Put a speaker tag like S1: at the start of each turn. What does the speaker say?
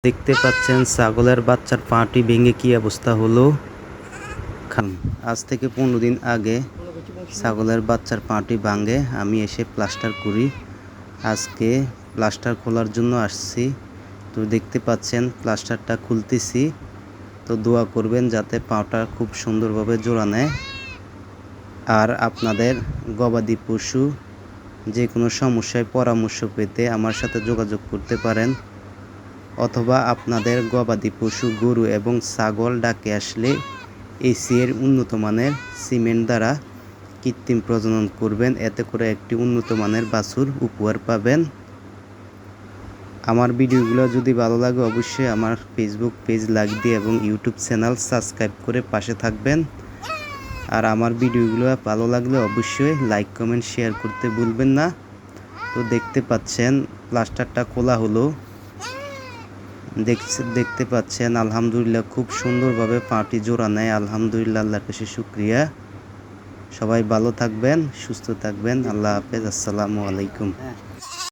S1: দেখতে পাচ্ছেন ছাগলের বাচ্চার পাটি ভেঙে কি অবস্থা হলো। আজ থেকে 15 দিন আগে ছাগলের বাচ্চার পাটি ভাঙে আমি এসে প্লাস্টার করি। আজকে প্লাস্টার খোলার জন্য আসছি। তো দেখতে পাচ্ছেন প্লাস্টারটা খুলতেছি। তো দোয়া করবেন যাতে পাটা খুব সুন্দরভাবে জোড়া নেয়। আর আপনাদের গবাদি পশু যে কোনো সমস্যায় পরামর্শ পেতে আমার সাথে যোগাযোগ করতে পারেন, অথবা আপনাদের গবাদি পশু গরু এবং ছাগল ডাকে আসলে এসিএর উন্নত মানের সিমেন্ট দ্বারা কৃত্রিম প্রজনন করবেন, এতে করে একটি উন্নত মানের বাছুর উপহার পাবেন। আমার ভিডিওগুলো যদি ভালো লাগে অবশ্যই আমার ফেসবুক পেজ লাইক দিয়ে এবং ইউটিউব চ্যানেল সাবস্ক্রাইব করে পাশে থাকবেন। আর আমার ভিডিওগুলো ভালো লাগলে অবশ্যই লাইক কমেন্ট শেয়ার করতে ভুলবেন না। তো দেখতে পাচ্ছেন প্লাস্টারটা খোলা হলো। দেখতে পাচ্ছেন আলহামদুলিল্লাহ খুব সুন্দরভাবে পাটি জোড়া নেয়। আলহামদুলিল্লাহ, আল্লাহর কাছে শুকরিয়া। সবাই ভালো থাকবেন, সুস্থ থাকবেন। আল্লাহ হাফেজ। আসসালামু আলাইকুম।